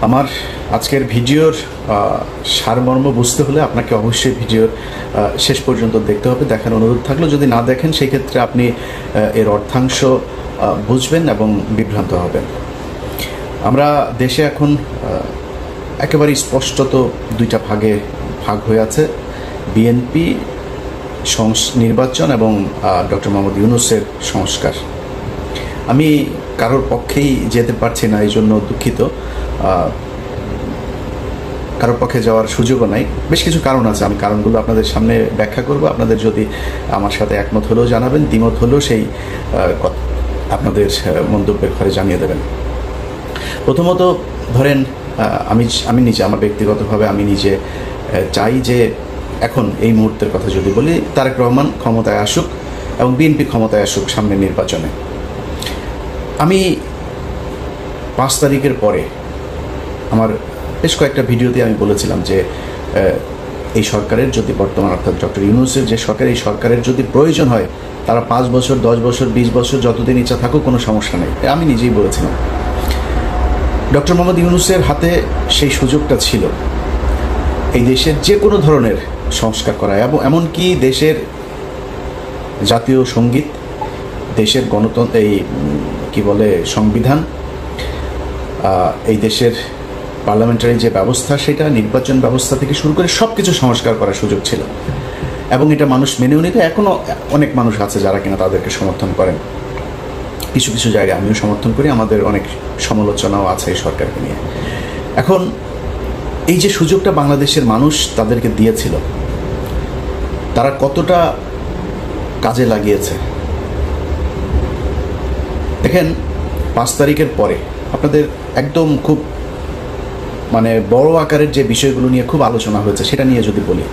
আমার আজকের ভিডিওর সারমর্ম বুঝতে হলে আপনাকে অবশ্যই ভিডিওর শেষ পর্যন্ত দেখতে হবে। দেখার অনুরোধ থাকলো, যদি না দেখেন সেই ক্ষেত্রে আপনি এর অর্থাংশ বুঝবেন এবং বিভ্রান্ত হবেন। আমরা দেশে এখন একেবারে স্পষ্টত দুইটা ভাগ হয়ে আছে, বিএনপি নির্বাচন এবং ডক্টর মোহাম্মদ ইউনূসের সংস্কার। আমি কারোর পক্ষেই যেতে পারছি না, এই জন্য দুঃখিত। কারোর পক্ষে যাওয়ার সুযোগও নাই। বেশ কিছু কারণ আছে, আমি কারণগুলো আপনাদের সামনে ব্যাখ্যা করব। আপনাদের যদি আমার সাথে একমত হলেও জানাবেন, দ্বিমত হলেও সেই আপনাদের মন্তব্যের ঘরে জানিয়ে দেবেন। প্রথমত ধরেন, আমি নিজে আমার ব্যক্তিগতভাবে আমি নিজে চাই যে এখন এই মুহূর্তের কথা যদি বলি, তারেক রহমান ক্ষমতায় আসুক এবং বিএনপি ক্ষমতায় আসুক সামনের নির্বাচনে। আমি 5 তারিখের পরে আমার বেশ কয়েকটা ভিডিওতে আমি বলেছিলাম যে এই সরকারের যদি বর্তমান অর্থাৎ ডক্টর ইউনূসের যে সরকার, এই সরকারের যদি প্রয়োজন হয় তারা 5 বছর 10 বছর 20 বছর যতদিন ইচ্ছা থাকুক, কোনো সমস্যা নেই। আমি নিজেই বলেছিলাম। ডক্টর মোহাম্মদ ইউনূসের হাতে সেই সুযোগটা ছিল এই দেশের যে কোনো ধরনের সংস্কার করা, এবং এমনকি দেশের জাতীয় সঙ্গীত, দেশের গণতন্ত্র, এই কি বলে সংবিধান, এই দেশের পার্লামেন্টারি যে ব্যবস্থা, সেটা নির্বাচন ব্যবস্থা থেকে শুরু করে সব কিছু সংস্কার করার সুযোগ ছিল, এবং এটা মানুষ মেনেও নিত। এখনও অনেক মানুষ আছে যারা কিনা তাদেরকে সমর্থন করেন। কিছু কিছু জায়গায় আমিও সমর্থন করি, আমাদের অনেক সমালোচনাও আছে এই সরকারকে নিয়ে। এখন এই যে সুযোগটা বাংলাদেশের মানুষ তাদেরকে দিয়েছিল, তারা কতটা কাজে লাগিয়েছে দেখেন। 5 তারিখের পরে আপনাদের একদম খুব বড় আকারের যে বিষয়গুলো নিয়ে খুব আলোচনা হয়েছে সেটা নিয়ে যদি বলি,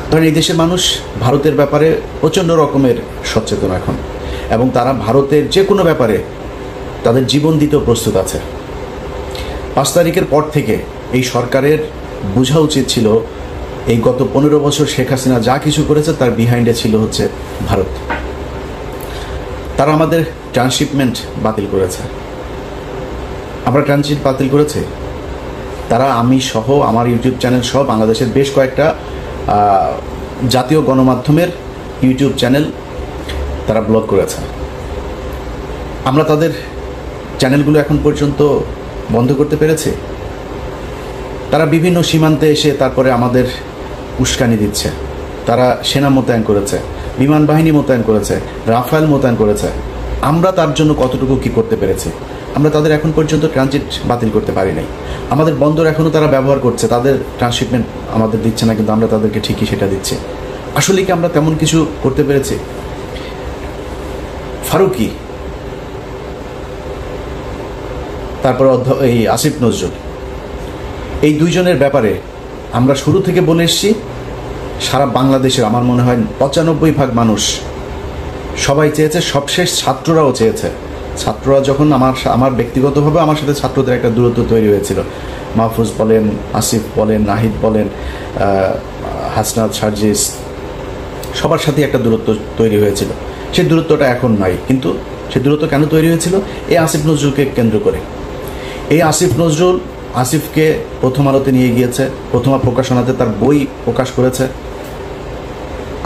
ধরেন এই দেশের মানুষ ভারতের ব্যাপারে প্রচণ্ড রকমের সচেতন এখন, এবং তারা ভারতের যে কোনো ব্যাপারে তাদের জীবন দিতেও প্রস্তুত আছে। 5 তারিখের পর থেকে এই সরকারের বোঝা উচিত ছিল এই গত 15 বছর শেখ হাসিনা যা কিছু করেছে তার বিহাইন্ডে ছিল হচ্ছে ভারত। তারা আমাদের ট্রান্সশিপমেন্ট বাতিল করেছে, আমরা ট্রানজিট বাতিল করেছে। তারা আমি সহ, আমার ইউটিউব চ্যানেল সহ বাংলাদেশের বেশ কয়েকটা জাতীয় গণমাধ্যমের ইউটিউব চ্যানেল তারা ব্লক করেছে। আমরা তাদের চ্যানেলগুলো এখন পর্যন্ত বন্ধ করতে পেরেছি। তারা বিভিন্ন সীমান্তে এসে তারপরে আমাদের উস্কানি দিচ্ছে। তারা সেনা মোতায়েন করেছে, বিমান বাহিনী মোতায়েন করেছে, রাফায়েল মোতায়েন করেছে। আমরা তার জন্য কতটুকু কি করতে পেরেছি? আমরা তাদের এখন পর্যন্ত ট্রানজিট বাতিল করতে পারি নাই। আমাদের বন্দর এখনও তারা ব্যবহার করছে, তাদের ট্রান্সশিপমেন্ট আমাদের দিচ্ছে না, কিন্তু আমরা তাদেরকে ঠিকই সেটা দিচ্ছি। আসলে কি আমরা তেমন কিছু করতে পেরেছি? ফারুকি, তারপর এই আসিফ নজরুল, এই দুইজনের ব্যাপারে আমরা শুরু থেকে বলে এসেছি। সারা বাংলাদেশের আমার মনে হয় 95% মানুষ সবাই চেয়েছে, সবশেষ ছাত্ররাও চেয়েছে। ছাত্ররা যখন আমার ব্যক্তিগতভাবে আমার সাথে ছাত্রদের একটা দূরত্ব তৈরি হয়েছিল, মাহফুজ বলেন, আসিফ বলেন, নাহিদ বলেন, হাসনাত, সার্জিস, সবার সাথে একটা দূরত্ব তৈরি হয়েছিল। সেই দূরত্বটা এখন নাই, কিন্তু সেই দূরত্ব কেন তৈরি হয়েছিল? এই আসিফ নজরুলকে কেন্দ্র করে। এই আসিফ নজরুল আসিফকে প্রথম আলোতে নিয়ে গিয়েছে, প্রথমা প্রকাশনাতে তার বই প্রকাশ করেছে।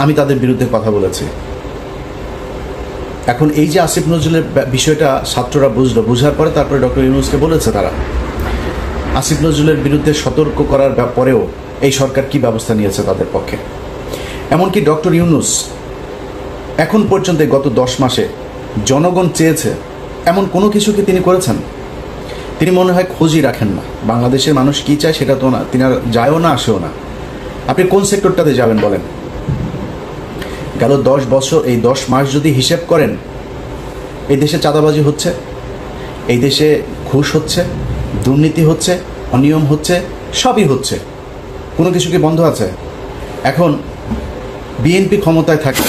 আমি তাদের বিরুদ্ধে কথা বলেছি। এখন এই যে আসিফ নজরুলের বিষয়টা ছাত্ররা বুঝলো, বুঝার পরে তারপরে ডক্টর ইউনূসকে বলেছে তারা। আসিফ নজরুলের বিরুদ্ধে সতর্ক করার পরেও এই সরকার কি ব্যবস্থা নিয়েছে তাদের পক্ষে? এমনকি ডক্টর ইউনূস এখন পর্যন্ত গত 10 মাসে জনগণ চেয়েছে এমন কোনো কিছু কি তিনি করেছেন? তিনি মনে হয় খোঁজই রাখেন না। বাংলাদেশের মানুষ কি চায় সেটা তো না, তিনি আর যায়ও না, আসেও না। আপনি কোন সেক্টরটাতে যাবেন বলেন? গেল 10 বছর, এই 10 মাস যদি হিসেব করেন, এই দেশে চাঁদাবাজি হচ্ছে, এই দেশে ঘুষ হচ্ছে, দুর্নীতি হচ্ছে, অনিয়ম হচ্ছে, সবই হচ্ছে। কোনো কিছু কি বন্ধ আছে? এখন বিএনপি ক্ষমতায় থাকে,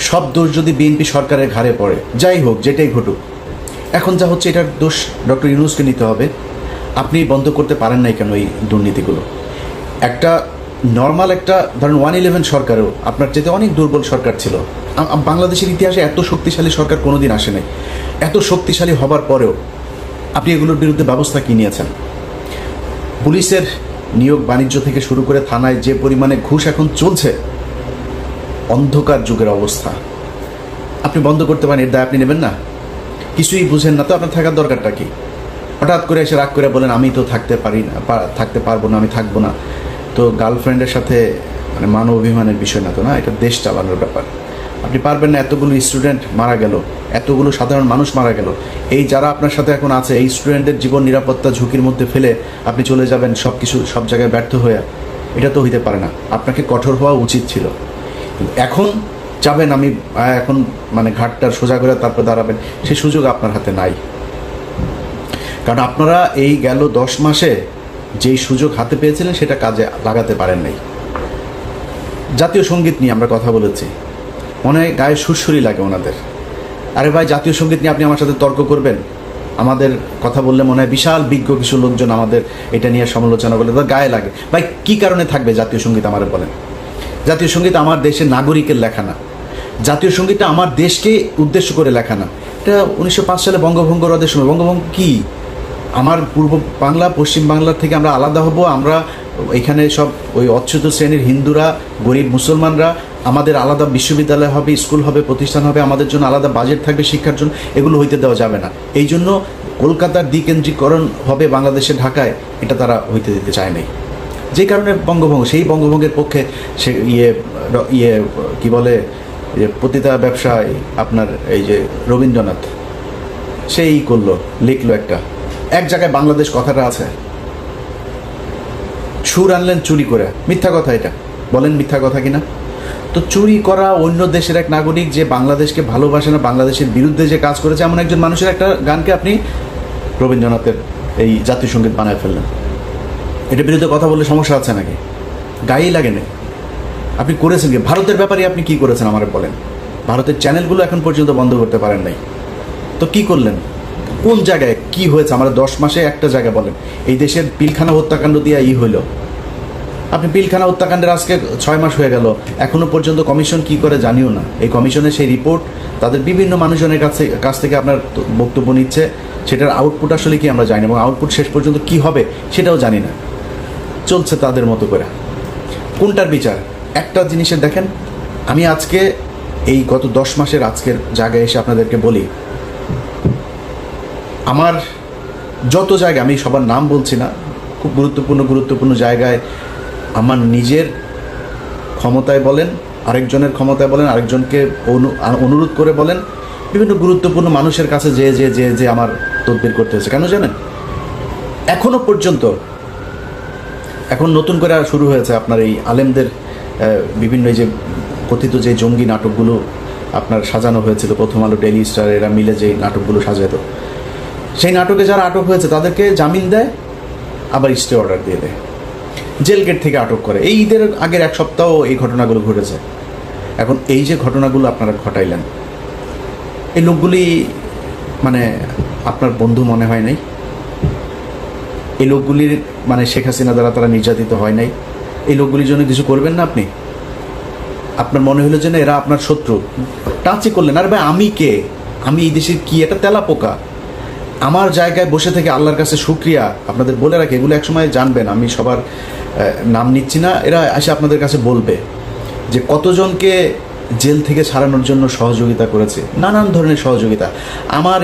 সব দোষ যদি বিএনপি সরকারের ঘাড়ে পড়ে, যাই হোক, যেটাই ঘটুক, এখন যা হচ্ছে এটার দোষ ডক্টর ইউনূসকে নিতে হবে। আপনি বন্ধ করতে পারেন নাই কেন এই দুর্নীতিগুলো? একটা নর্মাল একটা ধরেন 111 সরকারও আপনার চেয়ে অনেক দুর্বল সরকার ছিল। বাংলাদেশের ইতিহাসে এত শক্তিশালী সরকার কোনোদিন আসে নাই। এত শক্তিশালী হবার পরেও আপনি এগুলোর বিরুদ্ধে ব্যবস্থা কি নিয়েছেন? পুলিশের নিয়োগ বাণিজ্য থেকে শুরু করে থানায় যে পরিমাণে ঘুষ এখন চলছে, অন্ধকার যুগের অবস্থা, আপনি বন্ধ করতে পারেন, এর দায় আপনি নেবেন না? কিছুই বুঝেন না তো আপনার থাকার দরকারটা কি? হঠাৎ করে এসে রাগ করে বলেন আমি তো থাকতে পারি না, থাকতে পারবো না, আমি থাকবো না। তো গার্লফ্রেন্ডের সাথে মানে মান অভিমানের বিষয় না তো, না, এটা দেশ চালানোর ব্যাপার। আপনি পারবেন না। এতগুলো স্টুডেন্ট মারা গেল, এতগুলো সাধারণ মানুষ মারা গেল, এই যারা আপনার সাথে এখন আছে এই স্টুডেন্টদের জীবন নিরাপত্তা ঝুঁকির মধ্যে ফেলে আপনি চলে যাবেন সব কিছু সব জায়গায় ব্যর্থ হয়ে? এটা তো হইতে পারে না। আপনাকে কঠোর হওয়া উচিত ছিল। এখন যাবেন আমি এখন মানে ঘাটটার সোজা করে তারপর দাঁড়াবেন, সেই সুযোগ আপনার হাতে নাই। কারণ আপনারা এই গেল 10 মাসে যেই সুযোগ হাতে পেয়েছিলেন সেটা কাজে লাগাতে পারেন নাই। জাতীয় সঙ্গীত নিয়ে আমরা কথা বলেছি, মনে হয় গায়ে সুরসুরি লাগে ওনাদের। আরে ভাই, জাতীয় সঙ্গীত নিয়ে আপনি আমার সাথে তর্ক করবেন? আমাদের কথা বললে মনে হয় বিশাল বিজ্ঞ কিছু লোকজন আমাদের এটা নিয়ে সমালোচনা করলে তার গায়ে লাগে। ভাই, কি কারণে থাকবে জাতীয় সঙ্গীত আমারে বলেন? জাতীয় সঙ্গীত আমার দেশের নাগরিকের লেখা না, জাতীয় সঙ্গীতটা আমার দেশকে উদ্দেশ্য করে লেখা না। এটা 1905 সালে বঙ্গভঙ্গ রদের সময়। বঙ্গভঙ্গ কি? আমার পূর্ব বাংলা পশ্চিম বাংলার থেকে আমরা আলাদা হব, আমরা এখানে সব ওই অচ্যুত শ্রেণীর হিন্দুরা, গরিব মুসলমানরা, আমাদের আলাদা বিশ্ববিদ্যালয় হবে, স্কুল হবে, প্রতিষ্ঠান হবে, আমাদের জন্য আলাদা বাজেট থাকবে শিক্ষার জন্য, এগুলো হইতে দেওয়া যাবে না। এই জন্য কলকাতার দ্বিকেন্দ্রীকরণ হবে বাংলাদেশের ঢাকায়, এটা তারা হইতে দিতে চায় নাই। যে কারণে বঙ্গভঙ্গ, সেই বঙ্গভঙ্গের পক্ষে সে কি বলে যে পতিতা ব্যবসায় আপনার এই যে রবীন্দ্রনাথ সেই করলো, লিখলো একটা, এক জায়গায় বাংলাদেশ কথাটা আছে, সুর আনলেন চুরি করে। মিথ্যা কথা, এটা বলেন মিথ্যা কথা কিনা? তো চুরি করা অন্য দেশের এক নাগরিক যে বাংলাদেশকে ভালোবাসে না, বাংলাদেশের বিরুদ্ধে যে কাজ করেছে এমন একজন মানুষের একটা গানকে আপনি রবীন্দ্রনাথের এই জাতীয় সঙ্গীত বানায় ফেললেন। এটার বিরুদ্ধে কথা বললে সমস্যা আছে নাকি? গায়েই লাগে না। আপনি করেছেন কি? ভারতের ব্যাপারে আপনি কি করেছেন আমার বলেন? ভারতের চ্যানেলগুলো এখন পর্যন্ত বন্ধ করতে পারেন নাই, তো কি করলেন? কোন জায়গায় কি হয়েছে? আমরা 10 মাসে একটা জায়গা বলেন। এই দেশের পিলখানা হত্যাকাণ্ড দিয়ে হইল। আপনি পিলখানা হত্যাকাণ্ডের আজকে 6 মাস হয়ে গেল, এখনো পর্যন্ত কমিশন কি করে জানিও না। এই কমিশনের সেই রিপোর্ট তাদের বিভিন্ন মানুষজনের কাছ থেকে আপনার বক্তব্য নিচ্ছে, সেটার আউটপুট আসলে কি আমরা জানি না, এবং আউটপুট শেষ পর্যন্ত কি হবে সেটাও জানি না। চলছে তাদের মতো করে। কোনটার বিচার? একটা জিনিসের দেখেন, আমি আজকে এই গত 10 মাসের আজকের জায়গায় এসে আপনাদেরকে বলি, আমার যত জায়গায়, আমি সবার নাম বলছি না, খুব গুরুত্বপূর্ণ জায়গায় আমার নিজের ক্ষমতায় বলেন, আরেকজনের ক্ষমতায় বলেন, আরেকজনকে অনুরোধ করে বলেন, বিভিন্ন গুরুত্বপূর্ণ মানুষের কাছে যে আমার তদবির করতে হয়েছে। কেন জানেন? এখনো পর্যন্ত, এখন নতুন করে শুরু হয়েছে আপনার এই আলেমদের বিভিন্ন এই যে কথিত যে জঙ্গি নাটকগুলো আপনার সাজানো হয়েছিল, প্রথম আলো, ডেইলি স্টার, এরা মিলে যে নাটকগুলো সাজাতো, সেই নাটকে যারা আটক হয়েছে তাদেরকে জামিন দেয়, আবার স্টে অর্ডার দিয়ে দেয়, জেল গেট থেকে আটক করে। এই ঈদের আগের 1 সপ্তাহ এই ঘটনাগুলো ঘটেছে। এখন এই যে ঘটনাগুলো আপনারা ঘটাইলেন, এই লোকগুলি মানে আপনার বন্ধু মনে হয় নাই? এই লোকগুলির মানে শেখ হাসিনা দ্বারা তারা নির্যাতিত হয় নাই? এই লোকগুলির জন্য কিছু করবেন না আপনি? আপনার মনে হলো যে না এরা আপনার শত্রু, টাচই করলেন। আর ভাই, আমি কে? আমি এই দেশের কি একটা তেলা পোকা? আমার জায়গায় বসে থেকে আল্লাহর কাছে শুকরিয়া আপনাদের বলে রাখি, এগুলো একসময় জানবেন, আমি সবার নাম নিচ্ছি না, এরা এসে আপনাদের কাছে বলবে যে কতজনকে জেল থেকে ছাড়ানোর জন্য সহযোগিতা করেছে, নানান ধরনের সহযোগিতা। আমার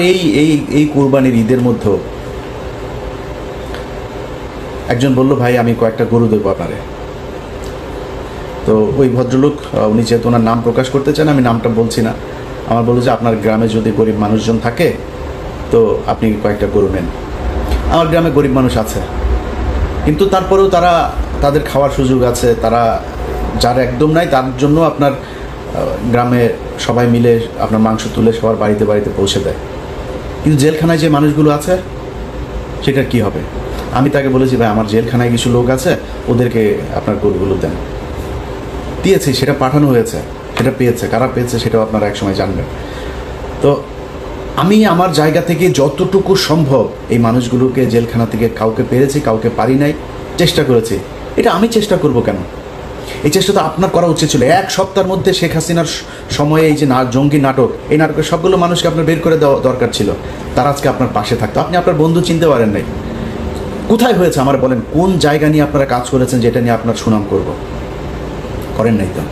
এই কোরবানির ঈদের মধ্যেও একজন বলল, ভাই আমি কয়েকটা গরু দেবো আপনারে। তো ওই ভদ্রলোক, উনি যেহেতু ওনার নাম প্রকাশ করতে চান, আমি নামটা বলছি না, আমার বললো যে আপনার গ্রামে যদি গরিব মানুষজন থাকে তো আপনি কয়েকটা গরু নেন। আমার গ্রামে গরিব মানুষ আছে, কিন্তু তারপরেও তাদের খাওয়ার সুযোগ আছে, তারা যার একদম নাই তার জন্য আপনার গ্রামে সবাই মিলে আপনার মাংস তুলে সবার বাড়িতে পৌঁছে দেয়। কিন্তু জেলখানায় যে মানুষগুলো আছে সেটার কি হবে? আমি তাকে বলেছি, ভাই আমার জেলখানায় কিছু লোক আছে, ওদেরকে আপনার গরুগুলো দেন। দিয়েছি, সেটা পাঠানো হয়েছে, সেটা পেয়েছে, কারা পেয়েছে সেটাও আপনারা একসময় জানবেন। তো আমি আমার জায়গা থেকে যতটুকু সম্ভব এই মানুষগুলোকে জেলখানা থেকে, কাউকে পেরেছি কাউকে পারি নাই, চেষ্টা করেছি। এটা আমি চেষ্টা করব কেন? এই চেষ্টা তো আপনার করা উচিত ছিল। এক সপ্তাহের মধ্যে শেখ হাসিনার সময়ে এই যে জঙ্গি নাটক, এই নাটকের সবগুলো মানুষকে আপনার বের করে দেওয়া দরকার ছিল, তারা আজকে আপনার পাশে থাকতো। আপনি আপনার বন্ধু চিনতে পারেন নাই। কোথায় হয়েছে আমার বলেন? কোন জায়গা নিয়ে আপনারা কাজ করেছেন যেটা নিয়ে আপনার সুনাম করব? করেন নাই তো।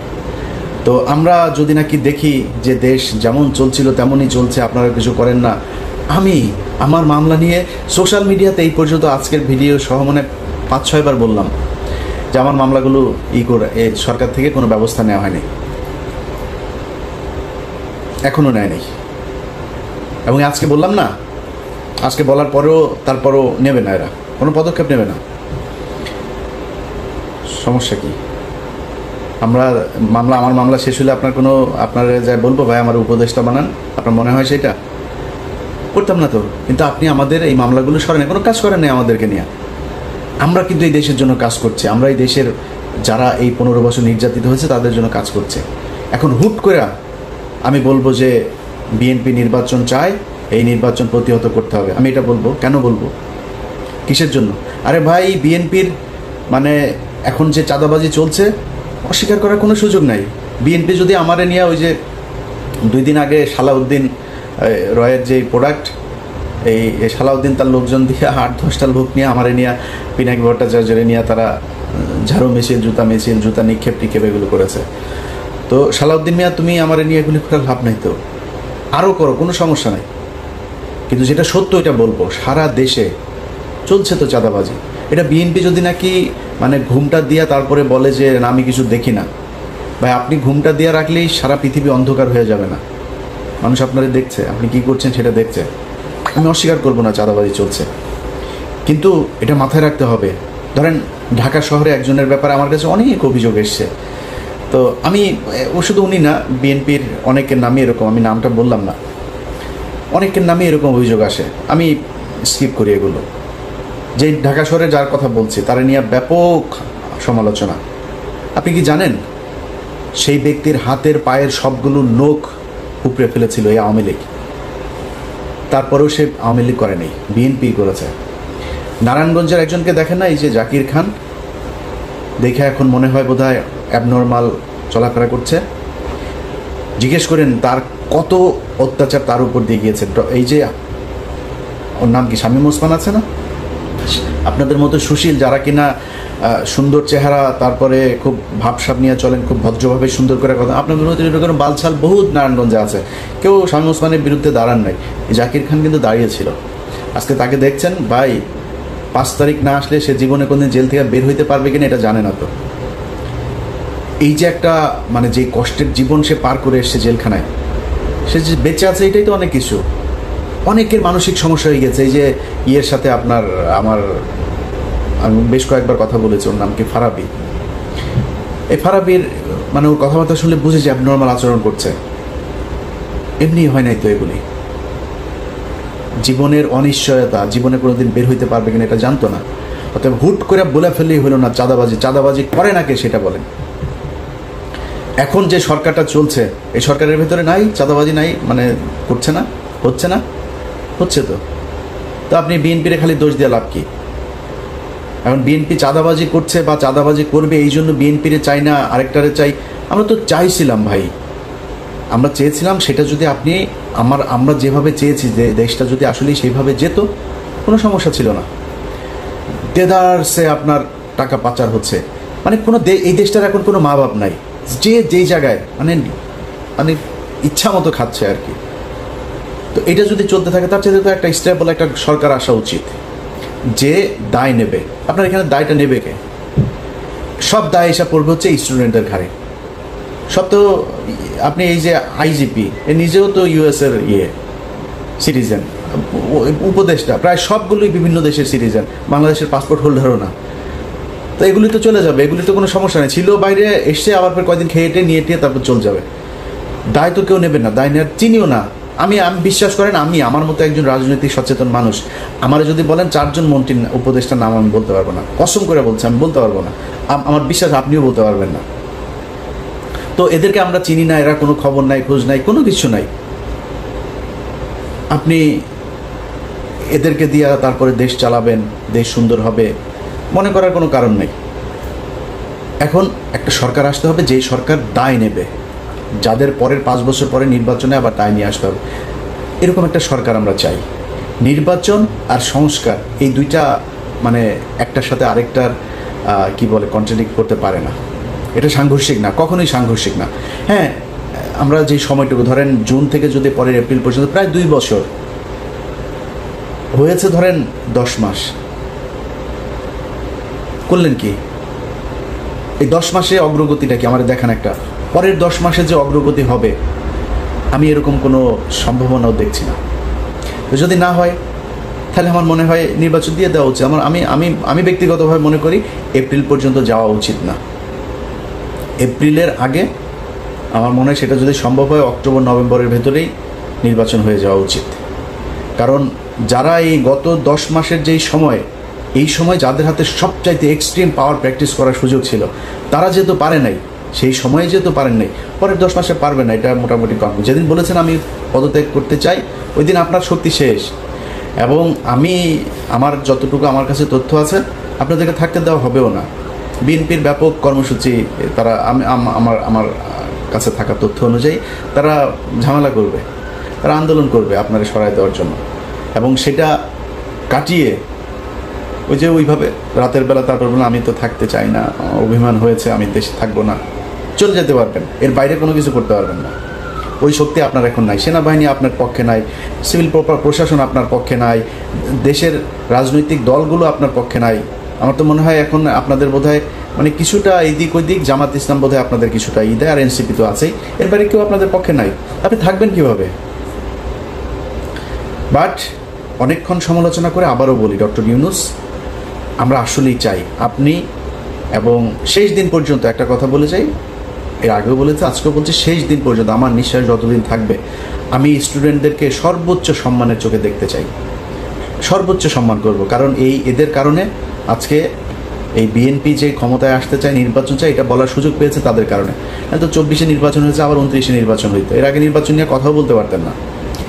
তো আমরা যদি নাকি দেখি যে দেশ যেমন চলছিল তেমনই চলছে, আপনারা কিছু করেন না। আমি আমার মামলা নিয়ে সোশ্যাল মিডিয়াতে এই পর্যন্ত আজকের ভিডিও সহ মনে 5-6 বার বললাম যে আমার মামলাগুলো করে সরকার থেকে কোনো ব্যবস্থা নেওয়া হয়নি, এখনও নেয় নেই। এবং আজকে বললাম না, আজকে বলার পরেও তারপরও নেবে না, এরা কোনো পদক্ষেপ নেবে না। সমস্যা কি? আমার মামলা শেষ হলে আপনার যা বলবো ভাই আমার উপদেষ্টা বানান, আপনার মনে হয় সেটা করতাম না তো। কিন্তু আপনি আমাদের এই মামলাগুলো সরেন, কোনো কাজ করেন নাই আমাদেরকে নিয়ে। আমরা কিন্তু এই দেশের জন্য কাজ করছি, আমরা এই দেশের যারা এই 15 বছর নির্যাতিত হয়েছে তাদের জন্য কাজ করছে। এখন হুট করে আমি বলবো যে বিএনপি নির্বাচন চায়, এই নির্বাচন প্রতিহত করতে হবে, আমি এটা বলবো? কেন বলবো? কিসের জন্য? আরে ভাই, বিএনপির মানে এখন যে চাঁদাবাজি চলছে অস্বীকার করার কোনো সুযোগ নাই। বিএনপি যদি আমারে নিয়ে ওই যে 2 দিন আগে সালাউদ্দিন রয়ের যে প্রোডাক্ট, এই সালাউদ্দিন তার লোকজন দিয়ে 8-10টা লোক নিয়ে আমারে নিয়ে পিনাকি ভট্টাচার্যের নিয়ে তারা ঝাড়ু মিছিল, জুতা নিক্ষেপ এগুলো করেছে। তো সালাউদ্দিন মিয়া, তুমি আমারে নিয়ে এগুলি করার লাভ নাই তো, আরও করো, কোনো সমস্যা নাই। কিন্তু যেটা সত্য এটা বলবো, সারা দেশে চলছে তো চাঁদাবাজি। এটা বিএনপি যদি নাকি মানে ঘুমটা দিয়া তারপরে বলে যে না আমি কিছু দেখি না, ভাই আপনি ঘুমটা দিয়ে রাখলেই সারা পৃথিবী অন্ধকার হয়ে যাবে না? মানুষ আপনারা দেখছে, আপনি কি করছেন সেটা দেখছে। আমি অস্বীকার করবো না চাঁদাবাজি চলছে, কিন্তু এটা মাথায় রাখতে হবে। ধরেন ঢাকা শহরে একজনের ব্যাপারে আমার কাছে অনেক অভিযোগ এসছে, তো আমি শুধু উনি না, বিএনপির অনেকের নামে এরকম, আমি নামটা বললাম না, অনেকের নামে এরকম অভিযোগ আসে, আমি স্কিপ করি এগুলো। যে ঢাকা শহরে যার কথা বলছি তারা নিয়ে ব্যাপক সমালোচনা। আপনি কি জানেন সেই ব্যক্তির হাতের পায়ের সবগুলো নখ উপড়ে ফেলেছিল এই আওয়ামী লীগ, তারপরেও সে আওয়ামী লীগ করে নেই, বিএনপি করেছে। নারায়ণগঞ্জের একজনকে দেখেন না, এই যে জাকির খান, দেখে এখন মনে হয় বোধহয় অ্যাবনর্মাল চলাফেরা করছে। জিজ্ঞেস করেন তার কত অত্যাচার তার উপর দিয়ে গিয়েছে। এই যে ওর নাম কি, শামীম ওসমান আছে না, আপনাদের মতো সুশীল যারা কিনা সুন্দর চেহারা, তারপরে খুব ভাবসাব নিয়ে চলেন, খুব ভদ্রভাবে সুন্দর করে কথা, আপনাদের মতো এরকম বালছাল বহুত নারায়ণগঞ্জে আছে, কেউ শামীম ওসমানের বিরুদ্ধে দাঁড়ান নাই। জাকির খান কিন্তু দাঁড়িয়েছিল। আজকে তাকে দেখছেন, ভাই 5 তারিখ না আসলে সে জীবনে কোনদিন জেল থেকে বের হইতে পারবে কিনা এটা জানে না তো। এই যে একটা মানে যে কষ্টের জীবন সে পার করে এসছে জেলখানায়, সে যে বেঁচে আছে এটাই তো অনেক কিছু। অনেকের মানসিক সমস্যা হয়ে গেছে। এই যে ইয়ের সাথে আমি বেশ কয়েকবার কথা বলেছি, ওর নাম কি, ফারাবি। এই ফারাবির মানে ওর কথাবার্তা শুনলে বুঝে যে অ্যাবনর্মাল আচরণ করছে, এমনি হয় নাই তো এগুলি। জীবনের অনিশ্চয়তা, জীবনে কোনোদিন বের হইতে পারবে কিনা এটা জানতো না। অতএব হুট করে বলে ফেললেই হলো না চাঁদাবাজি করে না কে সেটা বলেন। এখন যে সরকারটা চলছে এই সরকারের ভেতরে নাই চাঁদাবাজি, নাই মানে করছে না, হচ্ছে তো আপনি বিএনপির খালি দোষ দিয়ে লাভ কি? এখন বিএনপি চাঁদাবাজি করছে বা চাঁদাবাজি করবে এই জন্য বিএনপিরে চাই না আরেকটারে চাই? আমরা তো চাইছিলাম ভাই, আমরা চেয়েছিলাম সেটা যদি আপনি আমরা যেভাবে চেয়েছি যে দেশটা যদি আসলে সেইভাবে যেত কোনো সমস্যা ছিল না। দেদারসে আপনার টাকা পাচার হচ্ছে, মানে কোনো এই দেশটার এখন কোনো মা বাপ নাই, যেই জায়গায় মানে ইচ্ছা মতো খাচ্ছে আর কি। তো এটা যদি চলতে থাকে তার চেয়ে তো একটা স্টেবল একটা সরকার আসা উচিত যে দায় নেবে। আপনার এখানে দায়টা নেবে কে? সব দায় এসে পড়বে হচ্ছে স্টুডেন্টদের ঘাড়ে। সব তো আপনি এই যে আইজিপি এ নিজেও তো ইউএস এর সিটিজেন, উপদেষ্টা প্রায় সবগুলোই বিভিন্ন দেশের সিটিজেন, বাংলাদেশের পাসপোর্ট হোল্ডারও না। তো এগুলি তো চলে যাবে, এগুলি তো কোনো সমস্যা নেই, ছিল বাইরে এসে আবার ফের কয়েকদিন খেয়ে নিয়ে তারপর চলে যাবে। দায় তো কেউ নেবে না, দায় নেওয়ার চিনিও না। আমি বিশ্বাস করেন, আমার মতো একজন রাজনৈতিক সচেতন মানুষ, আমার যদি বলেন 4 জন মন্ত্রী উপদেষ্টার নাম আমি বলতে পারবো না, কসম করে বলছি আমি বলতে পারবো না। আমার বিশ্বাস আপনিও বলতে পারবেন না। তো এদেরকে আমরা চিনি না, এরা কোনো খবর নাই, খোঁজ নাই, কোনো কিছু নাই। আপনি এদেরকে দিয়া তারপরে দেশ চালাবেন, দেশ সুন্দর হবে মনে করার কোনো কারণ নেই। এখন একটা সরকার আসতে হবে, যেই সরকার দায় নেবে, যাদের পরের 5 বছর পরে নির্বাচনে আবার দায় নিয়ে আসতে হবে, এরকম একটা সরকার আমরা চাই। নির্বাচন আর সংস্কার এই দুইটা মানে একটার সাথে আরেকটার কি বলে কন্ট্রাডিক্ট করতে পারে না। এটা সাংঘর্ষিক না, কখনোই সাংঘর্ষিক না। হ্যাঁ, আমরা যে সময়টুকু ধরেন জুন থেকে যদি পরের এপ্রিল পর্যন্ত প্রায় 2 বছর হয়েছে, ধরেন 10 মাস করলেন কি? এই 10 মাসে অগ্রগতিটা কি আমার দেখান একটা? পরের 10 মাসে যে অগ্রগতি হবে আমি এরকম কোনো সম্ভাবনাও দেখছি না। তো যদি না হয় তাহলে আমার মনে হয় নির্বাচন দিয়ে দেওয়া উচিত। আমি ব্যক্তিগতভাবে মনে করি এপ্রিল পর্যন্ত যাওয়া উচিত না। এপ্রিলের আগে আমার মনে হয় সেটা যদি সম্ভব হয় অক্টোবর নভেম্বরের ভেতরেই নির্বাচন হয়ে যাওয়া উচিত। কারণ যারা এই গত 10 মাসের যেই সময়, এই সময় যাদের হাতে সবচাইতে এক্সট্রিম পাওয়ার প্র্যাকটিস করার সুযোগ ছিল, তারা যেহেতু পারে নাই, সেই সময়ে যেহেতু পারেন নাই, পরের 10 মাসে পারবে না, এটা মোটামুটি কনফার্ম। যেদিন বলেছেন আমি পদত্যাগ করতে চাই, ওই দিন আপনার শক্তি শেষ। এবং আমার যতটুকু আমার কাছে তথ্য আছে আপনাদেরকে থাকতে দেওয়া হবেও না। বিএনপির ব্যাপক কর্মসূচি, তারা আমার কাছে থাকা তথ্য অনুযায়ী তারা ঝামেলা করবে, তারা আন্দোলন করবে আপনারা সরায় দেওয়ার জন্য। এবং সেটা কাটিয়ে ওইভাবে রাতের বেলা তারপর বললাম আমি তো থাকতে চাই না, অভিমান হয়েছে, আমি দেশে থাকবো না, চলে যেতে পারবেন। এর বাইরে কোনো কিছু করতে পারবেন না। ওই শক্তি আপনার এখন নাই। সেনাবাহিনী আপনার পক্ষে নাই, সিভিল প্রশাসন আপনার পক্ষে নাই, দেশের রাজনৈতিক দলগুলো আপনার পক্ষে নাই। আমার তো মনে হয় এখন আপনাদের বোধহয় মানে কিছুটা এদিক ওইদিক, জামাত ইসলাম বোধহয় আপনাদের কিছুটা দেয়, আর এনসিপি তো আছেই, এর বাইরে কেউ আপনাদের পক্ষে নাই। আপনি থাকবেন কীভাবে? বাট অনেকক্ষণ সমালোচনা করে আবারও বলি, ডক্টর ইউনূস, আমরা আসলেই চাই আপনি, এবং শেষ দিন পর্যন্ত একটা কথা বলে যাই, এর আগেও বলেছে আজকেও বলছি, শেষ দিন পর্যন্ত আমার নিঃশ্বাস যতদিন থাকবে আমি স্টুডেন্টদেরকে সর্বোচ্চ সম্মানের চোখে দেখতে চাই, সর্বোচ্চ সম্মান করব। কারণ এদের কারণে আজকে এই বিএনপি যে ক্ষমতায় আসতে চায়, নির্বাচন চায়, এটা বলার সুযোগ পেয়েছে তাদের কারণে। তো 24-এ নির্বাচন হয়েছে, আবার 29-এ নির্বাচন হইতো, এর আগে নির্বাচন নিয়ে কথাও বলতে পারতেন না।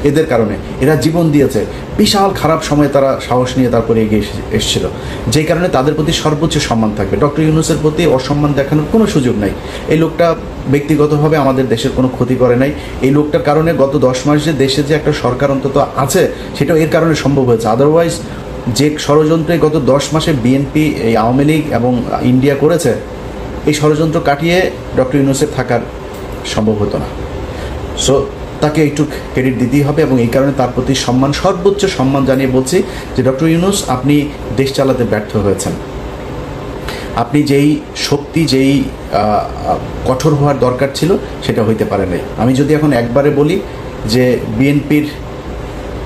এদের কারণে এরা জীবন দিয়েছে, বিশাল খারাপ সময়ে তারা সাহস নিয়ে তারপরে এগিয়ে এসেছিল, যেই কারণে তাদের প্রতি সর্বোচ্চ সম্মান থাকবে। ডক্টর ইউনূসের প্রতি অসম্মান দেখানোর কোনো সুযোগ নাই। এই লোকটা ব্যক্তিগতভাবে আমাদের দেশের কোনো ক্ষতি করে নাই। এই লোকটার কারণে গত 10 মাস যে দেশে যে একটা সরকার অন্তত আছে, সেটাও এর কারণে সম্ভব হয়েছে। আদারওয়াইজ যে ষড়যন্ত্রে গত 10 মাসে বিএনপি, এই আওয়ামী লীগ এবং ইন্ডিয়া করেছে, এই ষড়যন্ত্র কাটিয়ে ডক্টর ইউনূসের থাকার সম্ভব হতো না। সো তাকে একটু ক্রেডিট দিতেই হবে, এবং এই কারণে তার প্রতি সম্মান, সর্বোচ্চ সম্মান জানিয়ে বলছি যে ডক্টর ইউনূস, আপনি দেশ চালাতে ব্যর্থ হয়েছেন। আপনি যেই শক্তি, যেই কঠোর হওয়ার দরকার ছিল, সেটা হইতে পারে নাই। আমি যদি এখন একবারে বলি যে বিএনপির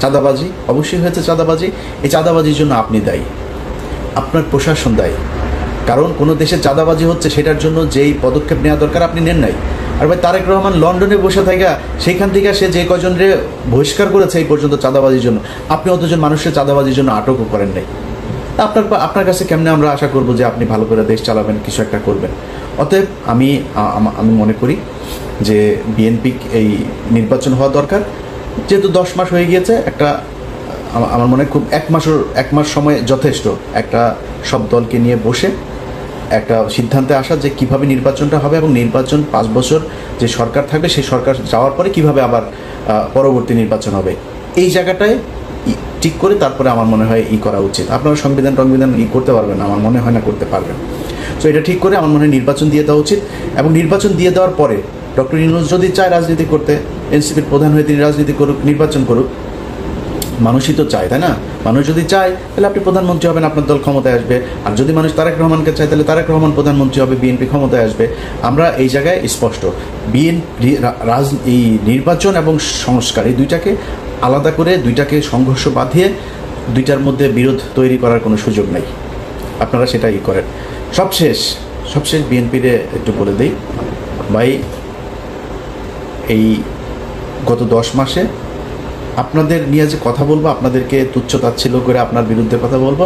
চাঁদাবাজি অবশ্যই হয়েছে, চাঁদাবাজি, এই চাঁদাবাজির জন্য আপনি দায়ী, আপনার প্রশাসন দায়ী। কারণ কোনো দেশে চাঁদাবাজি হচ্ছে, সেটার জন্য যেই পদক্ষেপ নেওয়া দরকার আপনি নেন নাই। আর ভাই তারেক রহমান লন্ডনে বসে থাকা, সেইখান থেকে সে যে কজনরে বহিষ্কার করেছে এই পর্যন্ত চাঁদাবাজির জন্য, আপনি অতজন মানুষের চাঁদাবাজির জন্য আটকও করেন নাই। আপনার কাছে কেমনে আমরা আশা করব যে আপনি ভালো করে দেশ চালাবেন, কিছু একটা করবেন? অতএব আমি মনে করি যে বিএনপি এই নির্বাচন হওয়া দরকার। যেহেতু 10 মাস হয়ে গিয়েছে, একটা আমার মনে হয় খুব এক মাস সময় যথেষ্ট একটা সব দলকে নিয়ে বসে একটা সিদ্ধান্তে আসা যে কিভাবে নির্বাচনটা হবে, এবং নির্বাচন 5 বছর যে সরকার থাকবে, সেই সরকার যাওয়ার পরে কিভাবে আবার পরবর্তী নির্বাচন হবে, এই জায়গাটায় ঠিক করে তারপরে আমার মনে হয় করা উচিত। আপনারা সংবিধান করতে পারবেন, আমার মনে হয় না করতে পারবেন। সো এটা ঠিক করে আমার মনে হয় নির্বাচন দিয়ে দেওয়া উচিত। এবং নির্বাচন দিয়ে দেওয়ার পরে ডক্টর ইউনূস যদি চায় রাজনীতি করতে, এনসিপির প্রধান হয়ে তিনি রাজনীতি করুক, নির্বাচন করুক, মানুষই তো চায়, তাই না? মানুষ যদি চায় তাহলে আপনি প্রধানমন্ত্রী হবেন, আপনার দল ক্ষমতায় আসবে। আর যদি মানুষ তারেক রহমানকে চায় তাহলে তারেক রহমান প্রধানমন্ত্রী হবে, বিএনপি ক্ষমতায় আসবে। আমরা এই জায়গায় স্পষ্ট, এই নির্বাচন এবং সংস্কার, এই দুইটাকে আলাদা করে, দুইটাকে সংঘর্ষ বাঁধিয়ে দুইটার মধ্যে বিরোধ তৈরি করার কোনো সুযোগ নেই। আপনারা সেটাই করেন। সবশেষ বিএনপিরে একটু বলে দিই ভাই, এই গত 10 মাসে আপনাদের নিয়ে যে কথা বলবো, আপনাদেরকে তুচ্ছ-তাচ্ছিল্য করে আপনার বিরুদ্ধে কথা বলবো,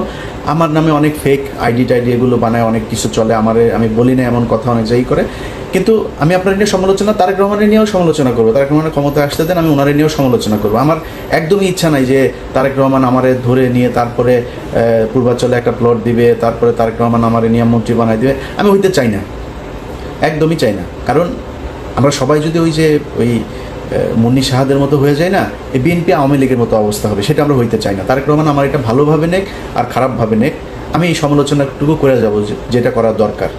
আমার নামে অনেক ফেক আইডি এগুলো বানায়, অনেক কিছু চলে, আমি বলি না এমন কথা অনেক যাই করে। কিন্তু আমি আপনার নিয়ে সমালোচনা, তারেক রহমানের নিয়েও সমালোচনা করবো। তারেক রহমানের ক্ষমতায় আসতে দেন, আমি ওনারে নিয়েও সমালোচনা করবো। আমার একদমই ইচ্ছা নাই যে তারেক রহমান আমারে ধরে নিয়ে তারপরে পূর্বাঞ্চলে একটা প্লট দিবে, তারপরে তারেক রহমান আমারে নিয়ে মন্ত্রী বানাই দিবে। আমি হইতে চাই না। একদমই চাই না। কারণ আমরা সবাই যদি ওই যে ওই মুন্নি শাহাদের মতো হয়ে যায় না, এই বিএনপি আওয়ামী লীগের মতো অবস্থা হবে, সেটা আমরা হইতে চাই না। তারেক রহমান আমার এটা ভালোভাবে নেক আর খারাপভাবে নেক, আমি এই সমালোচনাটুকু করে যাব যেটা করার দরকার।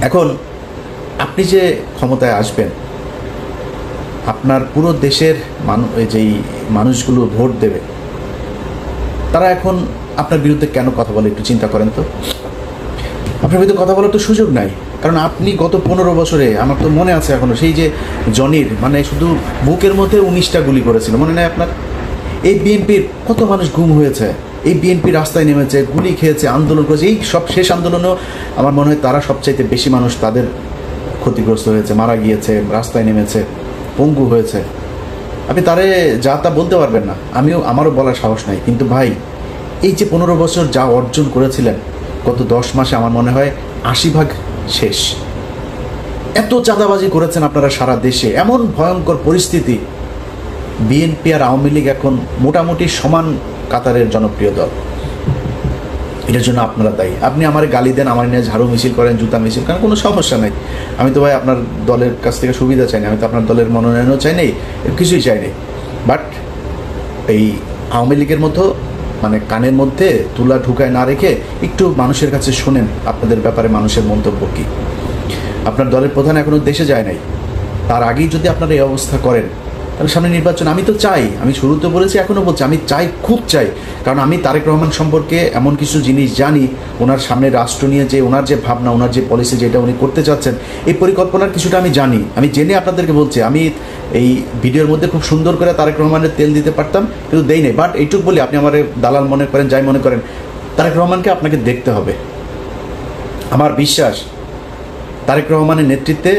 এখন আপনি যে ক্ষমতায় আসবেন, আপনার পুরো দেশের যেই মানুষগুলো ভোট দেবে, তারা এখন আপনার বিরুদ্ধে কেন কথা বলে একটু চিন্তা করেন তো। আপনার বিরুদ্ধে কথা বলার তো সুযোগ নাই, কারণ আপনি গত 15 বছরে, আমার তো মনে আছে এখনো, সেই যে জনির মানে শুধু বুকের মধ্যে 19টা গুলি করেছিল, মনে নেই আপনার? এই বিএনপির কত মানুষ গুম হয়েছে, এই বিএনপি রাস্তায় নেমেছে, গুলি খেয়েছে, আন্দোলন করেছে। এই সব শেষ আন্দোলনেও আমার মনে হয় তারা সবচাইতে বেশি মানুষ তাদের ক্ষতিগ্রস্ত হয়েছে, মারা গিয়েছে, রাস্তায় নেমেছে, পঙ্গু হয়েছে। আপনি তারে যা তা বলতে পারবেন না, আমারও বলার সাহস নাই। কিন্তু ভাই, এই যে 15 বছর যা অর্জন করেছিলেন, গত 10 মাসে আমার মনে হয় 80% শেষ। এত চাঁদাবাজি করেছেন আপনারা সারা দেশে, এমন ভয়ঙ্কর পরিস্থিতি। বিএনপি আর আওয়ামী লীগ এখন মোটামুটি সমান কাতারের জনপ্রিয় দল। এটার জন্য আপনারা দায়ী। আপনি আমার গালি দেন, আমার নিয়ে ঝাড়ু মিছিল করেন, জুতা মিছিল করেন, কোনো সমস্যা নাই। আমি তো ভাই আপনার দলের কাছ থেকে সুবিধা চাই না, আমি তো আপনার দলের মনোনয়নও চাই নাই, কিছুই চাই নাই। বাট এই আওয়ামী লীগের মতো মানে কানের মধ্যে তুলা ঢুকায় না রেখে একটু মানুষের কাছে শোনেন আপনাদের ব্যাপারে মানুষের মন্তব্য কী। আপনার দলের প্রধান এখনও দেশে যায় নাই, তার আগেই যদি আপনারা এই অবস্থা করেন, তাহলে সামনে নির্বাচন। আমি তো চাই, আমি শুরুতে বলেছি, এখনও বলছি, আমি চাই, খুব চাই। কারণ আমি তারেক রহমান সম্পর্কে এমন কিছু জিনিস জানি, ওনার সামনে রাষ্ট্র নিয়ে যে ওনার যে ভাবনা, ওনার যে পলিসি, যেটা উনি করতে চাচ্ছেন, এই পরিকল্পনার কিছুটা আমি জানি। আমি জেনে আপনাদেরকে বলছি, আমি এই ভিডিওর মধ্যে খুব সুন্দর করে তারেক রহমানের তেল দিতে পারতাম, কিন্তু দেই নাই। বাট এইটুকু বলি, আপনি আমার দালাল মনে করেন, যাই মনে করেন, তারেক রহমানকে আপনাকে দেখতে হবে। আমার বিশ্বাস তারেক রহমানের নেতৃত্বে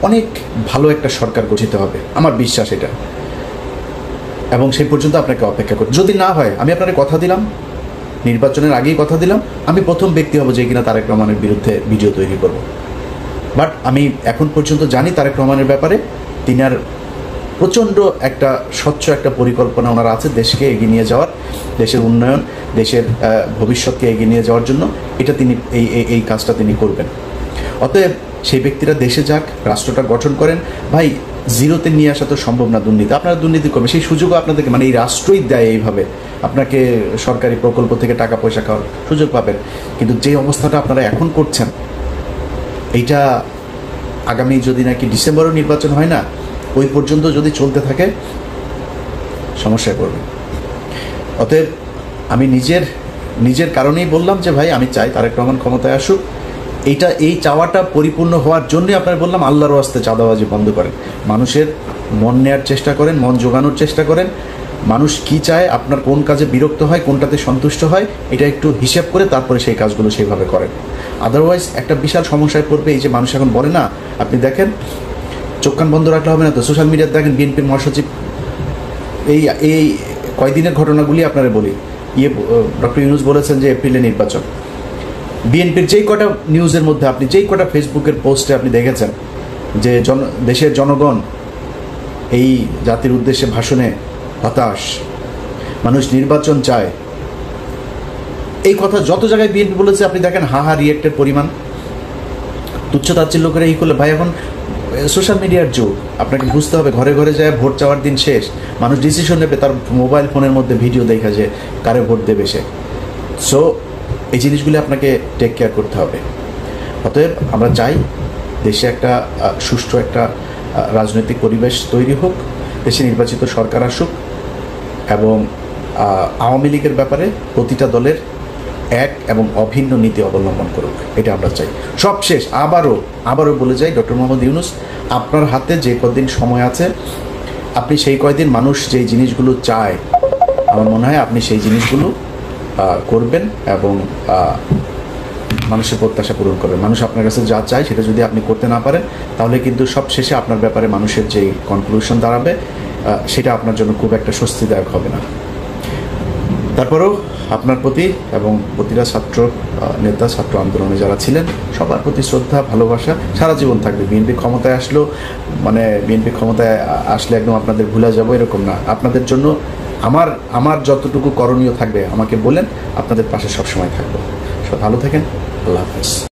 অনেক ভালো একটা সরকার গঠিত হবে, আমার বিশ্বাস এটা। এবং সেই পর্যন্ত আপনাকে অপেক্ষা করি। যদি না হয়, আমি আপনাকে কথা দিলাম, নির্বাচনের আগেই কথা দিলাম, আমি প্রথম ব্যক্তি হব যে কিনা তারেক রহমানের বিরুদ্ধে ভিডিও তৈরি করব। বাট আমি এখন পর্যন্ত জানি তারেক রহমানের ব্যাপারে, তিনি আর প্রচণ্ড একটা স্বচ্ছ একটা পরিকল্পনা ওনার আছে দেশকে এগিয়ে নিয়ে যাওয়ার, দেশের উন্নয়ন, দেশের ভবিষ্যৎকে এগিয়ে নিয়ে যাওয়ার জন্য। এটা তিনি এই কাজটা তিনি করবেন। অতএব সেই ব্যক্তিরা দেশে যাক, রাষ্ট্রটা গঠন করেন। ভাই, জিরোতে নিয়ে আসা তো সম্ভব না দুর্নীতি, আপনারা দুর্নীতি করবেন, সেই সুযোগও আপনাদেরকে মানে এই রাষ্ট্রই দেয় এইভাবে, আপনাকে সরকারি প্রকল্প থেকে টাকা পয়সা খাওয়ার সুযোগ পাবেন। কিন্তু যে অবস্থাটা আপনারা এখন করছেন, এইটা আগামী যদি নাকি ডিসেম্বরও নির্বাচন হয় না, ওই পর্যন্ত যদি চলতে থাকে, সমস্যায় পড়বে। অতএব আমি নিজের কারণেই বললাম যে ভাই, আমি চাই তারেক রহমান ক্ষমতায় আসুক। এই চাওয়াটা পরিপূর্ণ হওয়ার জন্যই আপনার বললাম, আল্লাহর ওয়াস্তে চাঁদাবাজি বন্ধ করেন, মানুষের মন নেওয়ার চেষ্টা করেন, মন জোগানোর চেষ্টা করেন। মানুষ কি চায়, আপনার কোন কাজে বিরক্ত হয়, কোনটাতে সন্তুষ্ট হয়, এটা একটু হিসেব করে তারপরে সেই কাজগুলো সেইভাবে করেন। আদারওয়াইজ একটা বিশাল সমস্যায় পড়বে। এই যে মানুষ এখন বলে না, আপনি দেখেন, চোখ কান বন্ধ রাখলে হবে না তো, সোশ্যাল মিডিয়াতে দেখেন বিএনপির মহাসচিব, এই কয়দিনের ঘটনাগুলি আপনারা বলি, ডক্টর ইউনূস বলেছেন যে এপ্রিলে নির্বাচন। বিএনপির যেই কটা নিউজের মধ্যে, আপনি যেই কটা ফেসবুকের পোস্টে আপনি দেখেছেন যে দেশের জনগণ এই জাতির উদ্দেশ্যে ভাষণে হতাশ, মানুষ নির্বাচন চায়, এই কথা যত জায়গায় বিএনপি বলেছে, আপনি দেখেন হা রিয়েক্টের পরিমাণ। তুচ্ছতাচ্ছিল্য করে এই করলে ভাই, এখন সোশ্যাল মিডিয়ার যুগ, আপনাকে বুঝতে হবে, ঘরে ঘরে যায় ভোট চাওয়ার দিন শেষ, মানুষ ডিসিশন নেবে তার মোবাইল ফোনের মধ্যে ভিডিও দেখা যে কারে ভোট দেবে সে। সো এই জিনিসগুলি আপনাকে টেক কেয়ার করতে হবে। অতএব আমরা চাই দেশে একটা সুষ্ঠু একটা রাজনৈতিক পরিবেশ তৈরি হোক, দেশে নির্বাচিত সরকার আসুক, এবং আওয়ামী লীগের ব্যাপারে প্রতিটা দলের এক এবং অভিন্ন নীতি অবলম্বন করুক, এটা আমরা চাই। সবশেষ আবারও বলে যাই, ডক্টর মোহাম্মদ ইউনূস, আপনার হাতে যে কদিন সময় আছে, আপনি সেই কয়দিন মানুষ যেই জিনিসগুলো চায়, আমার মনে হয় আপনি সেই জিনিসগুলো করবেন এবং মানুষের প্রত্যাশা পূরণ করবেন। মানুষ আপনার কাছে যা চায় সেটা যদি আপনি করতে না পারেন, তাহলে কিন্তু সব শেষে আপনার ব্যাপারে মানুষের যেই কনক্লুশন দাঁড়াবে, সেটা আপনার জন্য খুব একটা স্বস্তিদায়ক হবে না। তারপরেও আপনার প্রতি এবং প্রতিটা ছাত্র নেতা, ছাত্র আন্দোলনে যারা ছিলেন, সবার প্রতি শ্রদ্ধা, ভালোবাসা সারা জীবন থাকবে। বিএনপি ক্ষমতায় আসলে একদম আপনাদের ভুলে যাবো এরকম না। আপনাদের জন্য আমার যতটুকু করণীয় থাকবে আমাকে বলেন, আপনাদের পাশে সবসময় থাকবো। সব ভালো থাকেন, আল্লাহ হাফেজ।